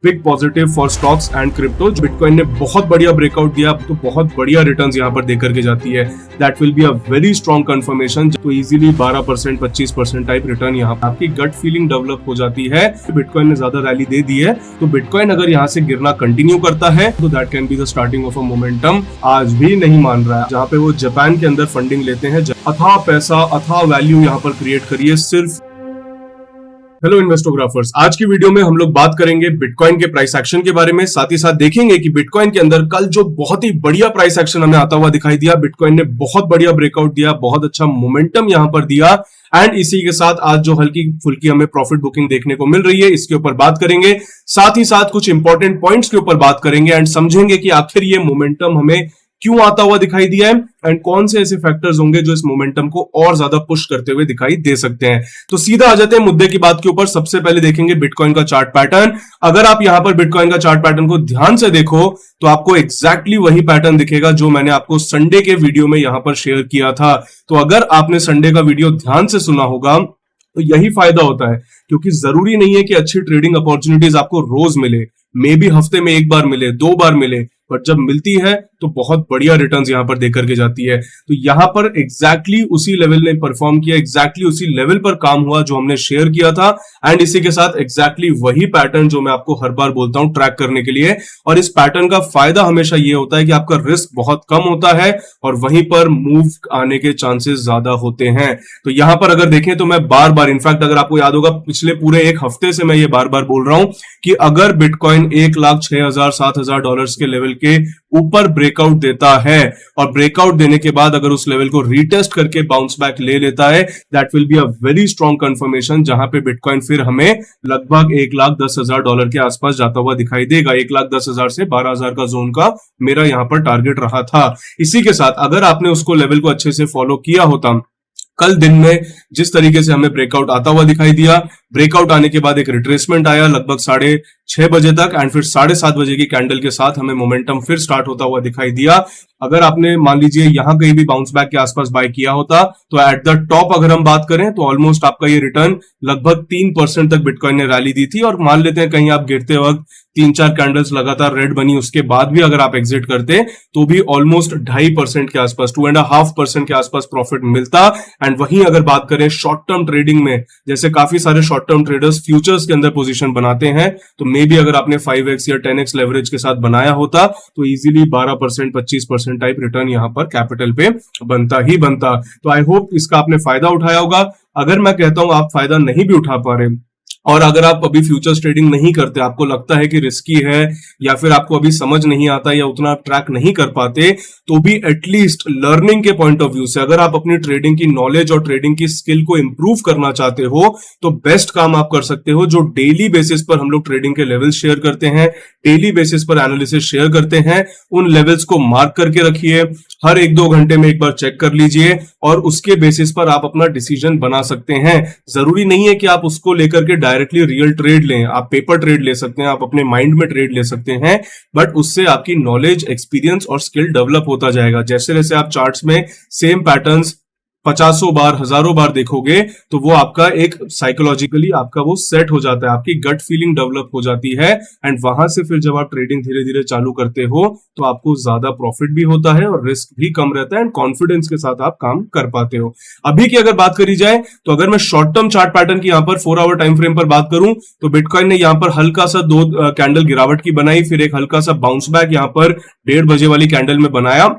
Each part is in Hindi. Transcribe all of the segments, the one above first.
Big positive for stocks and crypto. Bitcoin ने बहुत बढ़िया ब्रेकआउट दिया, तो बहुत बढ़िया रिटर्न्स यहाँ पर देकर के जाती है। That will be a very strong confirmation. तो इजीली 12% 25% टाइप रिटर्न यहाँ पर आपकी गट फीलिंग डेवलप हो जाती है। बिटकॉइन ने ज्यादा रैली दे दी है, तो बिटकॉइन अगर यहाँ से गिरना कंटिन्यू करता है तो that can be the starting of a momentum. आज भी नहीं मान रहा है, जहाँ पे वो जापान के अंदर फंडिंग लेते हैं, अथाह पैसा अथाह वैल्यू यहाँ पर क्रिएट करिए सिर्फ। हेलो इन्वेस्टोग्राफर्स, आज की वीडियो में हम लोग बात करेंगे बिटकॉइन के प्राइस एक्शन के बारे में। साथ ही साथ देखेंगे कि बिटकॉइन के अंदर कल जो बहुत ही बढ़िया प्राइस एक्शन हमें आता हुआ दिखाई दिया, बिटकॉइन ने बहुत बढ़िया ब्रेकआउट दिया, बहुत अच्छा मोमेंटम यहां पर दिया। एंड इसी के साथ आज जो हल्की फुल्की हमें प्रॉफिट बुकिंग देखने को मिल रही है, इसके ऊपर बात करेंगे। साथ ही साथ कुछ इंपॉर्टेंट पॉइंट्स के ऊपर बात करेंगे एंड समझेंगे कि आखिर ये मोमेंटम हमें क्यों आता हुआ दिखाई दिया है एंड कौन से ऐसे फैक्टर्स होंगे जो इस मोमेंटम को और ज्यादा पुश करते हुए दिखाई दे सकते हैं। तो सीधा आ जाते हैं मुद्दे की बात के ऊपर। सबसे पहले देखेंगे बिटकॉइन का चार्ट पैटर्न। अगर आप यहां पर बिटकॉइन का चार्ट पैटर्न को ध्यान से देखो तो आपको एग्जैक्टली वही पैटर्न दिखेगा जो मैंने आपको संडे के वीडियो में यहां पर शेयर किया था। तो अगर आपने संडे का वीडियो ध्यान से सुना होगा तो यही फायदा होता है, क्योंकि जरूरी नहीं है कि अच्छी ट्रेडिंग अपॉर्चुनिटीज आपको रोज मिले, मे बी हफ्ते में एक बार मिले, 2 बार मिले, बट जब मिलती है तो बहुत बढ़िया रिटर्न्स यहां पर देकर के जाती है। तो यहां पर एग्जैक्टली उसी लेवल ने परफॉर्म किया, एग्जैक्टली उसी लेवल पर काम हुआ जो हमने शेयर किया था। एंड इसी के साथ एग्जैक्टली वही पैटर्न जो मैं आपको हर बार बोलता हूं ट्रैक करने के लिए। और इस पैटर्न का फायदा हमेशा ये होता है कि आपका रिस्क बहुत कम होता है और वहीं पर मूव आने के चांसेस ज्यादा होते हैं। तो यहां पर अगर देखें तो मैं बार बार, इनफैक्ट अगर आपको याद होगा पिछले पूरे एक हफ्ते से मैं ये बार बार बोल रहा हूं कि अगर बिटकॉइन 1,06,000-7,000 डॉलर्स के लेवल के ऊपर ब्रेकआउट देता है और ब्रेकआउट देने के बाद अगर उस लेवल को रीटेस्ट करके बाउंस बैक ले लेता है, that will be a very strong confirmation, जहां पे बिटकॉइन फिर हमें लगभग 1,10,000 डॉलर के आसपास जाता हुआ दिखाई देगा। 1,10,000 से 12,000 का जोन का मेरा यहां पर टारगेट रहा था। इसी के साथ अगर आपने उसको लेवल को अच्छे से फॉलो किया होता, कल दिन में जिस तरीके से हमें ब्रेकआउट आता हुआ दिखाई दिया, ब्रेकआउट आने के बाद एक रिट्रेसमेंट आया लगभग 6:30 बजे तक एंड फिर 7:30 बजे की कैंडल के साथ हमें मोमेंटम फिर स्टार्ट होता हुआ दिखाई दिया। अगर आपने मान लीजिए यहां कहीं भी बाउंस बैक के आसपास बाय किया होता तो एट द टॉप अगर हम बात करें तो ऑलमोस्ट आपका ये रिटर्न लगभग 3% तक बिटकॉइन ने रैली दी थी। और मान लेते हैं कहीं आप गिरते वक्त 3-4 कैंडल्स लगातार रेड बनी, उसके बाद भी अगर आप एग्जिट करते तो भी ऑलमोस्ट 2.5% के आसपास, 2.5% के आसपास प्रॉफिट मिलता। एंड वहीं अगर बात करें शॉर्ट टर्म ट्रेडिंग में, जैसे काफी सारे शॉर्ट टर्म ट्रेडर्स फ्यूचर्स के अंदर पोजीशन बनाते हैं, तो मे बी अगर आपने 5x या 10x लेवरेज के साथ बनाया होता तो इजीली 12% 25% टाइप रिटर्न यहां पर कैपिटल पे बनता ही बनता। तो आई होप इसका आपने फायदा उठाया होगा। अगर मैं कहता हूं आप फायदा नहीं भी उठा पा रहे और अगर आप अभी फ्यूचर्स ट्रेडिंग नहीं करते, आपको लगता है कि रिस्की है या फिर आपको अभी समझ नहीं आता या उतना आप ट्रैक नहीं कर पाते, तो भी एटलीस्ट लर्निंग के पॉइंट ऑफ व्यू से अगर आप अपनी ट्रेडिंग की नॉलेज और ट्रेडिंग की स्किल को इंप्रूव करना चाहते हो तो बेस्ट काम आप कर सकते हो जो डेली बेसिस पर हम लोग ट्रेडिंग के लेवल्स शेयर करते हैं, डेली बेसिस पर एनालिसिस शेयर करते हैं। उन लेवल्स को मार्क करके रखिए, हर 1-2 घंटे में एक बार चेक कर लीजिए और उसके बेसिस पर आप अपना डिसीजन बना सकते हैं। जरूरी नहीं है कि आप उसको लेकर के डायरेक्टली रियल ट्रेड लें, आप पेपर ट्रेड ले सकते हैं, आप अपने माइंड में ट्रेड ले सकते हैं, बट उससे आपकी नॉलेज, एक्सपीरियंस और स्किल डेवलप होता जाएगा। जैसे जैसे आप चार्ट्स में सेम पैटर्न्स 50 बार, हजारों बार देखोगे तो वो आपका एक साइकोलॉजिकली आपका वो सेट हो जाता है, आपकी गट फीलिंग डेवलप हो जाती है। एंड वहां से फिर जब आप ट्रेडिंग धीरे धीरे चालू करते हो तो आपको ज्यादा प्रॉफिट भी होता है और रिस्क भी कम रहता है एंड कॉन्फिडेंस के साथ आप काम कर पाते हो। अभी की अगर बात करी जाए तो अगर मैं शॉर्ट टर्म चार्ट पैटर्न की यहाँ पर 4 आवर टाइम फ्रेम पर बात करूं तो बिटकॉइन ने यहाँ पर हल्का सा 2 कैंडल गिरावट की बनाई, फिर एक हल्का सा बाउंस बैक यहाँ पर 1:30 बजे वाली कैंडल में बनाया।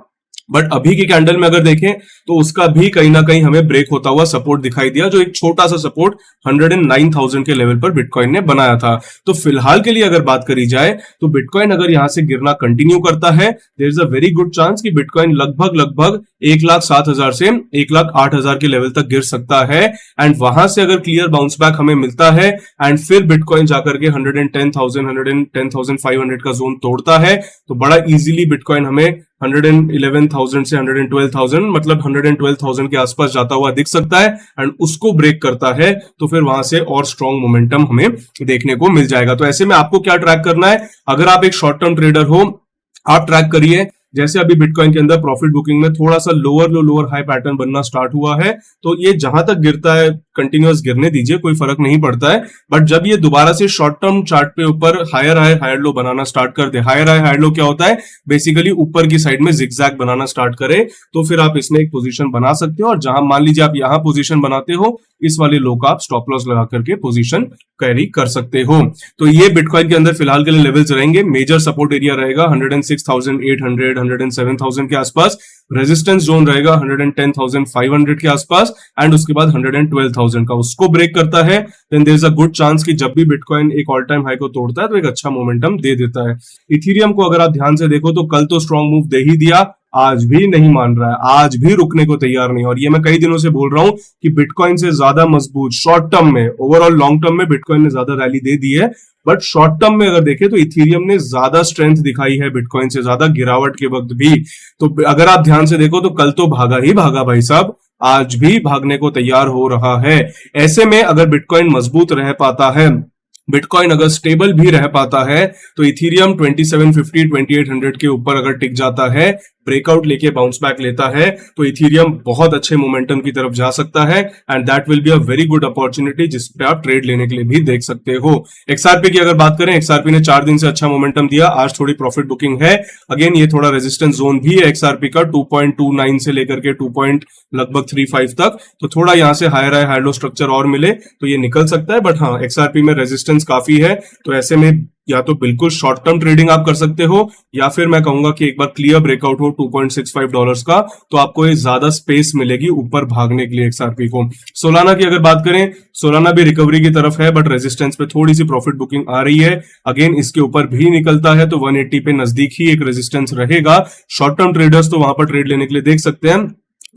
बट अभी की कैंडल में अगर देखें तो उसका भी कहीं ना कहीं हमें ब्रेक होता हुआ सपोर्ट दिखाई दिया, जो एक छोटा सा सपोर्ट 109,000 के लेवल पर बिटकॉइन ने बनाया था। तो फिलहाल के लिए अगर बात करी जाए तो बिटकॉइन अगर यहां से गिरना कंटिन्यू करता है, there is a very good chance कि बिटकॉइन लगभग 1,07,000 से 1,08,000 के लेवल तक गिर सकता है। एंड वहां से अगर क्लियर बाउंस बैक हमें मिलता है एंड फिर बिटकॉइन जाकर के 110,500 का जोन तोड़ता है तो बड़ा इजीली बिटकॉइन हमें 111,000 से 112,000, मतलब 112,000 के आसपास जाता हुआ दिख सकता है। एंड उसको ब्रेक करता है तो फिर वहां से और स्ट्रॉन्ग मोमेंटम हमें देखने को मिल जाएगा। तो ऐसे में आपको क्या ट्रैक करना है, अगर आप एक शॉर्ट टर्म ट्रेडर हो, आप ट्रैक करिए जैसे अभी बिटकॉइन के अंदर प्रॉफिट बुकिंग में थोड़ा सा लोअर लो लोअर हाई पैटर्न बनना स्टार्ट हुआ है, तो ये जहां तक गिरता है कंटिन्यूअस गिरने दीजिए, कोई फर्क नहीं पड़ता है। बट जब ये दोबारा से शॉर्ट टर्म चार्ट पे ऊपर हायर हाई हायर लो बनाना स्टार्ट कर दे, हायर हाई हायर लो क्या होता है, बेसिकली ऊपर की साइड में जिगजैग बनाना स्टार्ट करे, तो फिर आप इसमें एक पोजीशन बना सकते हो। और जहां मान लीजिए आप यहां पोजीशन बनाते हो, इस वाले लो का आप स्टॉप लॉस लगा करके पोजीशन कैरी कर सकते हो। तो ये बिटकॉइन के अंदर फिलहाल के लिए लेवल्स रहेंगे। मेजर सपोर्ट एरिया रहेगा 106,800 107,000 के आसपास, रेजिस्टेंस जोन रहेगा 110,500 के आसपास, एंड उसके बाद 112,000 का उसको ब्रेक करता है, then there is a good chance कि जब भी बिटकॉइन एक ऑल टाइम हाई को तोड़ता है तो एक अच्छा मोमेंटम दे देता है। इथीरियम को अगर आप ध्यान से देखो तो कल तो स्ट्रॉन्ग मूव दे ही दिया, आज भी नहीं मान रहा है, आज भी रुकने को तैयार नहीं। और ये मैं कई दिनों से बोल रहा हूं कि बिटकॉइन से ज्यादा मजबूत शॉर्ट टर्म में, ओवरऑल लॉन्ग टर्म में बिटकॉइन ने ज्यादा रैली दे दी है, बट शॉर्ट टर्म में अगर देखें तो इथीरियम ने ज्यादा स्ट्रेंथ दिखाई है बिटकॉइन से ज्यादा गिरावट के वक्त भी। तो अगर आप ध्यान से देखो तो कल तो भागा ही भागा भाई साहब, आज भी भागने को तैयार हो रहा है। ऐसे में अगर बिटकॉइन मजबूत रह पाता है, बिटकॉइन अगर स्टेबल भी रह पाता है, तो इथीरियम 2750 2800 के ऊपर अगर टिक जाता है, ब्रेकआउट लेके बाउंस बैक लेता है, तो इथीरियम बहुत अच्छे मोमेंटम की तरफ जा सकता है, and that will be a very good opportunity जिस पे आप ट्रेड लेने के लिए भी देख सकते हो। एक्सआरपी की अगर बात करें, एक्सआरपी ने 4 दिन से अच्छा मोमेंटम दिया, आज थोड़ी प्रॉफिट बुकिंग है। अगेन ये थोड़ा रेजिस्टेंस जोन भी है एक्सआरपी का 2.29 से लेकर के 2.35 तक, तो थोड़ा यहां से higher high higher low structure और मिले तो ये निकल सकता है। बट हाँ, एक्सआरपी में रेजिस्टेंस काफी है, तो ऐसे में या तो बिल्कुल शॉर्ट टर्म ट्रेडिंग आप कर सकते हो, या फिर मैं कहूंगा कि एक बार क्लियर ब्रेकआउट हो $2.65 का, तो आपको ये ज्यादा स्पेस मिलेगी ऊपर भागने के लिए एक्सआरपी को। सोलाना की अगर बात करें, सोलाना भी रिकवरी की तरफ है, बट रेजिस्टेंस पे थोड़ी सी प्रॉफिट बुकिंग आ रही है। अगेन इसके ऊपर भी निकलता है तो 180 पे नजदीक ही एक रेजिस्टेंस रहेगा। शॉर्ट टर्म ट्रेडर्स तो वहां पर ट्रेड लेने के लिए देख सकते हैं,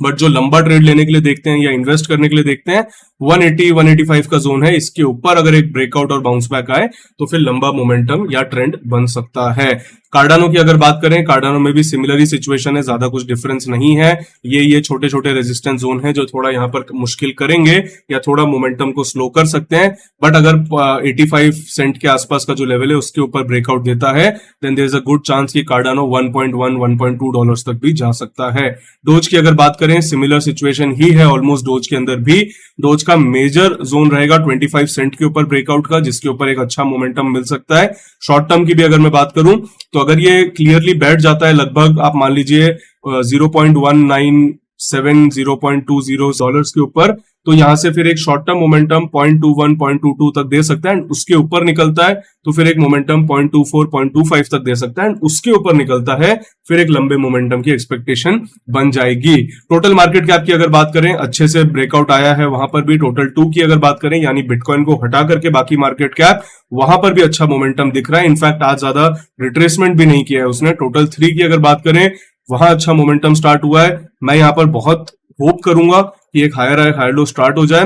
बट जो लंबा ट्रेड लेने के लिए देखते हैं या इन्वेस्ट करने के लिए देखते हैं, 180 185 का जोन है, इसके ऊपर अगर एक ब्रेकआउट और बाउंस बैक आए तो फिर लंबा मोमेंटम या ट्रेंड बन सकता है। कार्डानो की अगर बात करें, कार्डानो में भी सिमिलर ही सिचुएशन है, ज्यादा कुछ डिफरेंस नहीं है। ये छोटे छोटे रेजिस्टेंस जोन है जो थोड़ा यहां पर मुश्किल करेंगे या थोड़ा मोमेंटम को स्लो कर सकते हैं। बट अगर 85 सेंट के आसपास का जो लेवल है उसके ऊपर ब्रेकआउट देता है, then there is a good chance कि कार्डानो 1.1 1.2 डॉलर्स तक भी जा सकता है। डोज की अगर बात करें, सिमिलर सिचुएशन ही है ऑलमोस्ट डोज के अंदर भी। डोज का मेजर जोन रहेगा 25 सेंट के ऊपर ब्रेकआउट का, जिसके ऊपर एक अच्छा मोमेंटम मिल सकता है। शॉर्ट टर्म की भी अगर मैं बात करूं तो अगर ये क्लियरली बैठ जाता है, लगभग आप मान लीजिए 0.197 0.20 डॉलर्स के ऊपर, तो यहां से फिर एक शॉर्ट टर्म मोमेंटम 0.21 0.22 तक दे सकता है, उसके ऊपर निकलता है तो फिर एक मोमेंटम 0.24 0.25 तक दे सकता है, उसके ऊपर निकलता है फिर एक लंबे मोमेंटम की एक्सपेक्टेशन बन जाएगी। टोटल मार्केट कैप की अगर बात करें, अच्छे से ब्रेकआउट आया है वहां पर भी। टोटल 2 की अगर बात करें, यानी बिटकॉइन को हटा करके बाकी मार्केट कैप, वहां पर भी अच्छा मोमेंटम दिख रहा है। इनफैक्ट आज ज्यादा रिट्रेसमेंट भी नहीं किया है उसने। टोटल 3 की अगर बात करें, वहां अच्छा मोमेंटम स्टार्ट हुआ है। मैं यहां पर बहुत होप करूंगा कि एक हायर लो स्टार्ट हो जाए।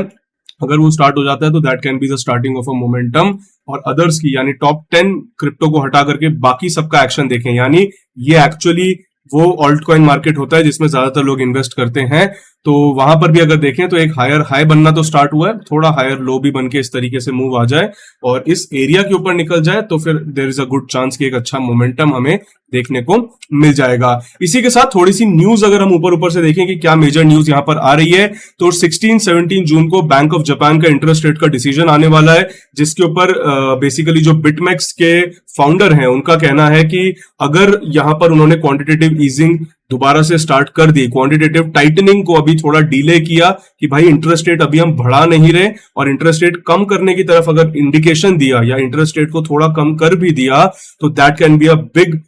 अगर वो स्टार्ट हो जाता है तो that can be the starting of a momentum. और अदर्स की, यानी टॉप 10 क्रिप्टो को हटा करके बाकी सबका एक्शन देखें, यानी ये एक्चुअली वो ऑल्ट कॉइन मार्केट होता है जिसमें ज्यादातर लोग इन्वेस्ट करते हैं। तो वहां पर भी अगर देखें तो एक हायर हाई बनना तो स्टार्ट हुआ है, थोड़ा हायर लो भी बन के इस तरीके से मूव आ जाए और इस एरिया के ऊपर निकल जाए तो फिर there is a good chance कि एक अच्छा मोमेंटम हमें देखने को मिल जाएगा। इसी के साथ थोड़ी सी न्यूज अगर हम ऊपर से देखें कि क्या मेजर न्यूज यहां पर आ रही है, तो 16-17 जून को बैंक ऑफ जापान का इंटरेस्ट रेट का डिसीजन आने वाला है, जिसके ऊपर बेसिकली जो बिटमैक्स के फाउंडर हैं उनका कहना है कि अगर यहां पर उन्होंने क्वांटिटेटिव ईजिंग दोबारा से स्टार्ट कर दी, क्वांटिटेटिव टाइटनिंग को अभी थोड़ा डिले किया कि भाई इंटरेस्ट रेट अभी हम बढ़ा नहीं रहे, और इंटरेस्ट रेट कम करने की तरफ अगर इंडिकेशन दिया या इंटरेस्ट रेट को थोड़ा कम कर भी दिया, तो that can be a big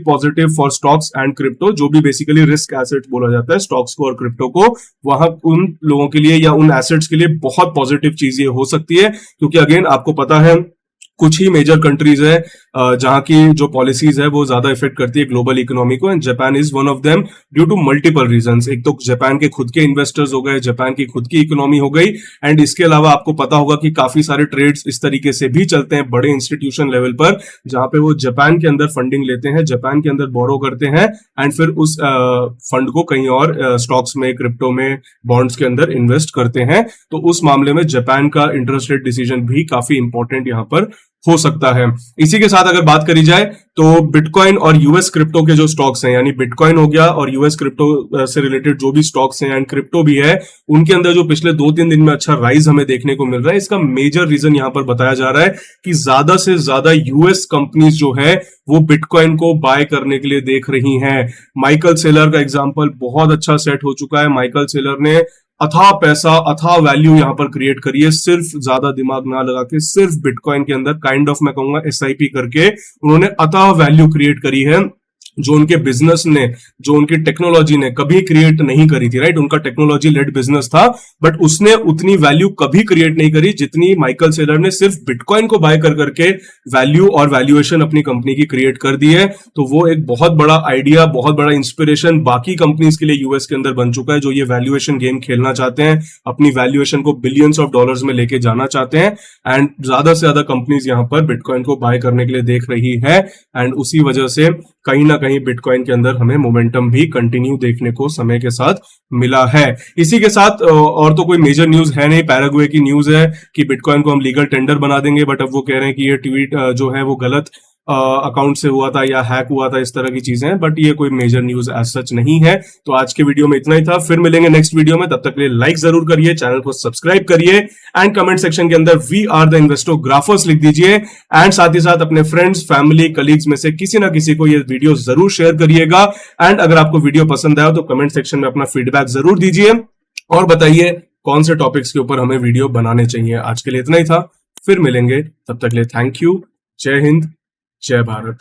positive for stocks and crypto, जो भी बेसिकली रिस्क एसेट्स बोला जाता है स्टॉक्स को और क्रिप्टो को। वहां उन लोगों के लिए या उन एसेट्स के लिए बहुत पॉजिटिव चीज ये हो सकती है, क्योंकि अगेन आपको पता है कुछ ही मेजर कंट्रीज है जहां की जो पॉलिसीज है वो ज्यादा इफेक्ट करती है ग्लोबल इकोनॉमी को, and Japan is one of them due to multiple reasons. एक तो जापान के खुद के इन्वेस्टर्स हो गए, जापान की खुद की इकोनॉमी हो गई, एंड इसके अलावा आपको पता होगा कि काफी सारे ट्रेड्स इस तरीके से भी चलते हैं बड़े इंस्टीट्यूशन लेवल पर, जहां पे वो जापान के अंदर फंडिंग लेते हैं, जापान के अंदर बोरो करते हैं, एंड फिर उस फंड को कहीं और स्टॉक्स में, क्रिप्टो में, बॉन्ड्स के अंदर इन्वेस्ट करते हैं। तो उस मामले में जापान का इंटरेस्ट रेट डिसीजन भी काफी इंपॉर्टेंट यहां पर हो सकता है। इसी के साथ अगर बात करी जाए तो बिटकॉइन और यूएस क्रिप्टो के जो स्टॉक्स हैं, यानी बिटकॉइन हो गया और यूएस क्रिप्टो से रिलेटेड जो भी स्टॉक्स हैं एंड क्रिप्टो भी है, उनके अंदर जो पिछले 2-3 दिन में अच्छा राइज हमें देखने को मिल रहा है, इसका मेजर रीजन यहां पर बताया जा रहा है कि ज्यादा से ज्यादा यूएस कंपनीज जो है वो बिटकॉइन को बाय करने के लिए देख रही हैं। माइकल सेलर का एग्जांपल बहुत अच्छा सेट हो चुका है। माइकल सेलर ने अथाह पैसा, अथाह वैल्यू यहां पर क्रिएट करी है, सिर्फ ज्यादा दिमाग ना लगा के, सिर्फ बिटकॉइन के अंदर काइंड ऑफ मैं कहूंगा एसआईपी करके उन्होंने अथाह वैल्यू क्रिएट करी है, जो उनके बिजनेस ने, जो उनकी टेक्नोलॉजी ने कभी क्रिएट नहीं करी थी। राइट, उनका टेक्नोलॉजी लेड बिजनेस था, बट उसने उतनी वैल्यू कभी क्रिएट नहीं करी जितनी माइकल सेलर ने सिर्फ बिटकॉइन को बाय कर करके वैल्यू और वैल्यूएशन अपनी कंपनी की क्रिएट कर दी है। तो वो एक बहुत बड़ा आइडिया, बहुत बड़ा इंस्पिरेशन बाकी कंपनीज के लिए यूएस के अंदर बन चुका है, जो ये वैल्यूएशन गेम खेलना चाहते हैं, अपनी वैल्यूएशन को बिलियंस ऑफ डॉलर्स में लेके जाना चाहते हैं। एंड ज्यादा से ज्यादा कंपनीज यहां पर बिटकॉइन को बाय करने के लिए देख रही है, एंड उसी वजह से कहीं ना कहीं बिटकॉइन के अंदर हमें मोमेंटम भी कंटिन्यू देखने को समय के साथ मिला है। इसी के साथ और तो कोई मेजर न्यूज है नहीं। पैराग्वे की न्यूज है कि बिटकॉइन को हम लीगल टेंडर बना देंगे, बट अब वो कह रहे हैं कि ये ट्वीट जो है वो गलत अकाउंट से हुआ था या हैक हुआ था, इस तरह की चीजें हैं, बट ये कोई मेजर न्यूज एज सच नहीं है। तो आज के वीडियो में इतना ही था, फिर मिलेंगे नेक्स्ट वीडियो में। तब तक के लिए लाइक जरूर करिए, चैनल को सब्सक्राइब करिए, एंड कमेंट सेक्शन के अंदर वी आर द इन्वेस्टोग्राफर्स लिख दीजिए, एंड साथ ही साथ अपने फ्रेंड्स, फैमिली, कलीग्स में से किसी ना किसी को ये वीडियो जरूर शेयर करिएगा। एंड अगर आपको वीडियो पसंद आया तो कमेंट सेक्शन में अपना फीडबैक जरूर दीजिए और बताइए कौन से टॉपिक्स के ऊपर हमें वीडियो बनाने चाहिए। आज के लिए इतना ही था, फिर मिलेंगे, तब तक के लिए थैंक यू। जय हिंद, जय भारत।